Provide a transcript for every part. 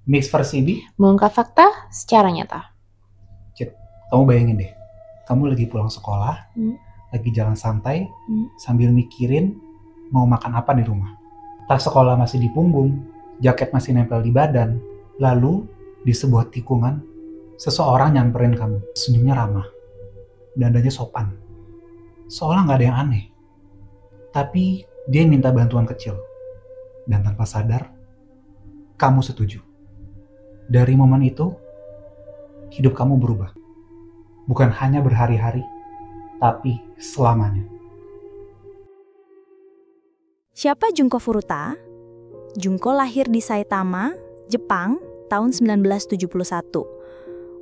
Mix versi B. Mengungkap fakta secara nyata. Cit, kamu bayangin deh, kamu lagi pulang sekolah, lagi jalan santai, sambil mikirin mau makan apa di rumah. Tas sekolah masih di punggung, jaket masih nempel di badan, lalu di sebuah tikungan, seseorang nyamperin kamu. Senyumnya ramah, dandanya sopan, seolah nggak ada yang aneh. Tapi dia minta bantuan kecil, dan tanpa sadar, kamu setuju. Dari momen itu, hidup kamu berubah. Bukan hanya berhari-hari, tapi selamanya. Siapa Junko Furuta? Junko lahir di Saitama, Jepang, tahun 1971.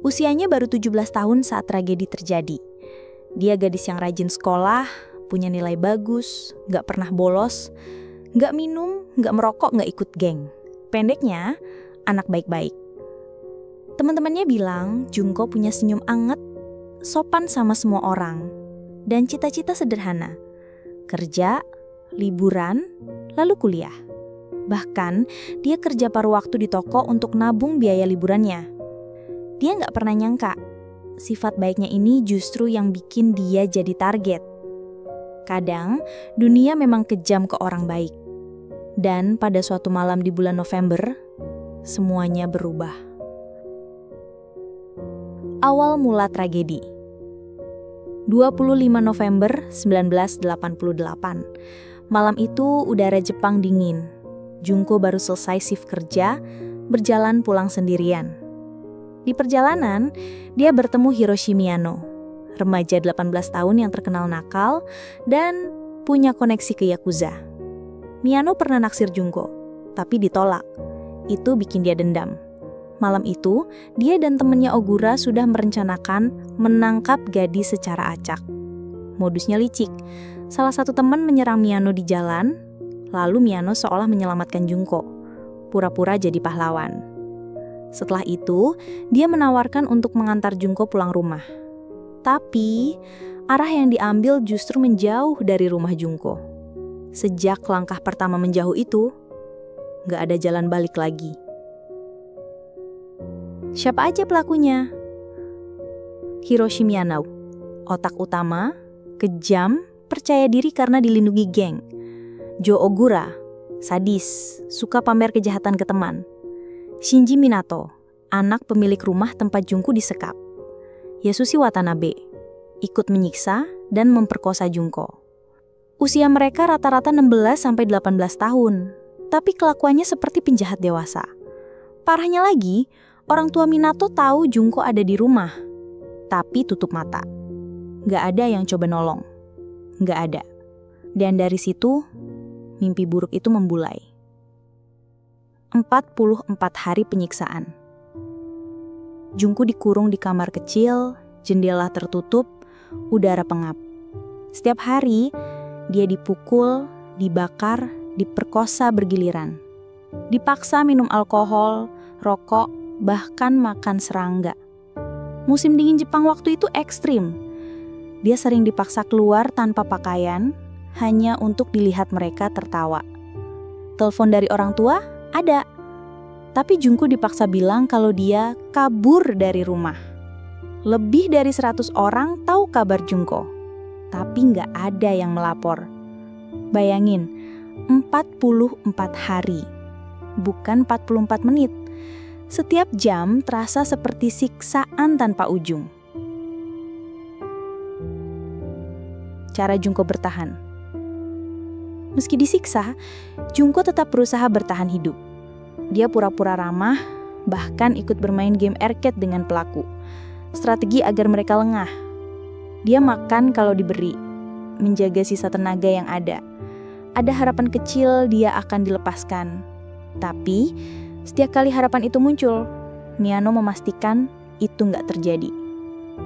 Usianya baru 17 tahun saat tragedi terjadi. Dia gadis yang rajin sekolah, punya nilai bagus, nggak pernah bolos, nggak minum, nggak merokok, nggak ikut geng. Pendeknya, anak baik-baik. Teman-temannya bilang Junko punya senyum anget, sopan sama semua orang, dan cita-cita sederhana. Kerja, liburan, lalu kuliah. Bahkan, dia kerja paruh waktu di toko untuk nabung biaya liburannya. Dia nggak pernah nyangka, sifat baiknya ini justru yang bikin dia jadi target. Kadang, dunia memang kejam ke orang baik. Dan pada suatu malam di bulan November, semuanya berubah. Awal mula tragedi. 25 November 1988. Malam itu udara Jepang dingin. Junko baru selesai shift kerja, berjalan pulang sendirian. Di perjalanan, dia bertemu Hiroshi Miyano, remaja 18 tahun yang terkenal nakal dan punya koneksi ke Yakuza. Miyano pernah naksir Junko, tapi ditolak. Itu bikin dia dendam. Malam itu, dia dan temannya Ogura sudah merencanakan menangkap gadis secara acak. Modusnya licik. Salah satu teman menyerang Miyano di jalan, lalu Miyano seolah menyelamatkan Junko, pura-pura jadi pahlawan. Setelah itu, dia menawarkan untuk mengantar Junko pulang rumah. Tapi, arah yang diambil justru menjauh dari rumah Junko. Sejak langkah pertama menjauh itu, nggak ada jalan balik lagi. Siapa aja pelakunya? Hiroshi Miyano, otak utama, kejam, percaya diri karena dilindungi geng. Jo Ogura, sadis, suka pamer kejahatan ke teman. Shinji Minato, anak pemilik rumah tempat Junko disekap. Yasushi Watanabe, ikut menyiksa dan memperkosa Junko. Usia mereka rata-rata 16-18 tahun, tapi kelakuannya seperti penjahat dewasa. Parahnya lagi, orang tua Minato tahu Junko ada di rumah, tapi tutup mata. Nggak ada yang coba nolong. Nggak ada. Dan dari situ, mimpi buruk itu membulai. 44 hari penyiksaan. Junko dikurung di kamar kecil, jendela tertutup, udara pengap. Setiap hari, dia dipukul, dibakar, diperkosa bergiliran. Dipaksa minum alkohol, rokok, bahkan makan serangga. Musim dingin Jepang waktu itu ekstrim. Dia sering dipaksa keluar tanpa pakaian, hanya untuk dilihat mereka tertawa. Telepon dari orang tua? Ada. Tapi Junko dipaksa bilang kalau dia kabur dari rumah. Lebih dari 100 orang tahu kabar Junko, tapi nggak ada yang melapor. Bayangin, 44 hari, bukan 44 menit. Setiap jam terasa seperti siksaan tanpa ujung. Cara Junko bertahan. Meski disiksa, Junko tetap berusaha bertahan hidup. Dia pura-pura ramah, bahkan ikut bermain game arcade dengan pelaku. Strategi agar mereka lengah. Dia makan kalau diberi, menjaga sisa tenaga yang ada. Ada harapan kecil dia akan dilepaskan. Tapi, setiap kali harapan itu muncul, Miyano memastikan itu nggak terjadi.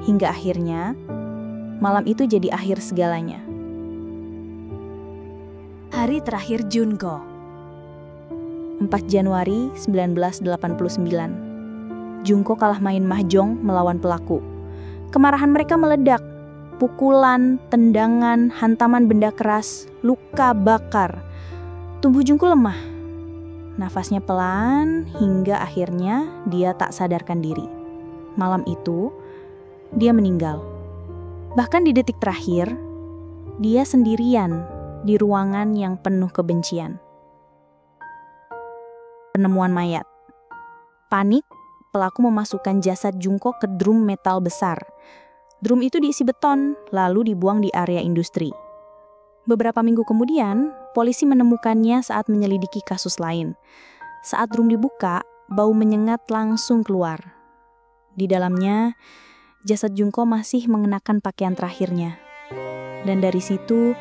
Hingga akhirnya, malam itu jadi akhir segalanya. Hari terakhir Junko. 4 Januari 1989. Junko kalah main mahjong melawan pelaku. Kemarahan mereka meledak. Pukulan, tendangan, hantaman benda keras, luka bakar. Tubuh Junko lemah. Nafasnya pelan hingga akhirnya dia tak sadarkan diri. Malam itu, dia meninggal. Bahkan di detik terakhir, dia sendirian di ruangan yang penuh kebencian. Penemuan mayat. Panik, pelaku memasukkan jasad Jungko ke drum metal besar. Drum itu diisi beton, lalu dibuang di area industri. Beberapa minggu kemudian, polisi menemukannya saat menyelidiki kasus lain. Saat drum dibuka, bau menyengat langsung keluar. Di dalamnya, jasad Jungko masih mengenakan pakaian terakhirnya. Dan dari situ,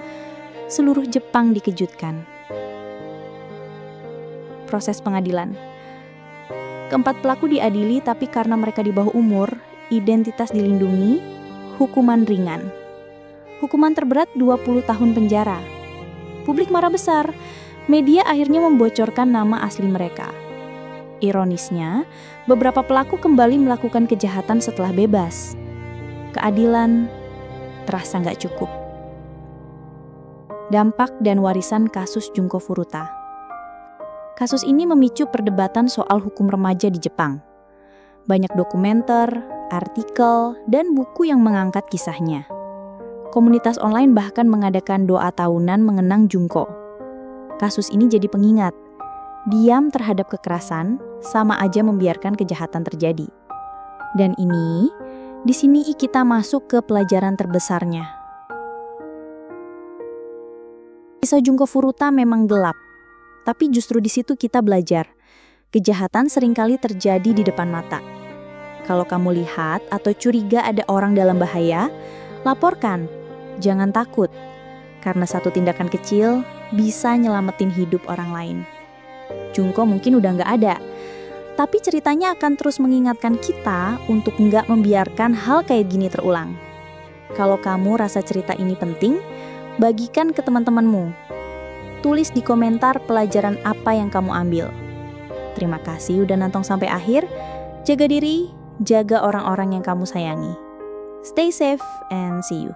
seluruh Jepang dikejutkan. Proses pengadilan. Keempat pelaku diadili, tapi karena mereka di bawah umur, identitas dilindungi, hukuman ringan. Hukuman terberat 20 tahun penjara. Publik marah besar. Media akhirnya membocorkan nama asli mereka. Ironisnya, beberapa pelaku kembali melakukan kejahatan setelah bebas. Keadilan terasa nggak cukup. Dampak dan warisan kasus Jungko Furuta. Kasus ini memicu perdebatan soal hukum remaja di Jepang. Banyak dokumenter, artikel, dan buku yang mengangkat kisahnya. Komunitas online bahkan mengadakan doa tahunan mengenang Jungko. Kasus ini jadi pengingat. Diam terhadap kekerasan sama aja membiarkan kejahatan terjadi. Dan di sini kita masuk ke pelajaran terbesarnya. Kisah Jungko Furuta memang gelap, tapi justru di situ kita belajar. Kejahatan seringkali terjadi di depan mata. Kalau kamu lihat atau curiga ada orang dalam bahaya, laporkan. Jangan takut, karena satu tindakan kecil bisa nyelamatin hidup orang lain. Jungko mungkin udah nggak ada, tapi ceritanya akan terus mengingatkan kita untuk nggak membiarkan hal kayak gini terulang. Kalau kamu rasa cerita ini penting, bagikan ke teman-temanmu. Tulis di komentar pelajaran apa yang kamu ambil. Terima kasih udah nonton sampai akhir. Jaga diri, jaga orang-orang yang kamu sayangi. Stay safe and see you.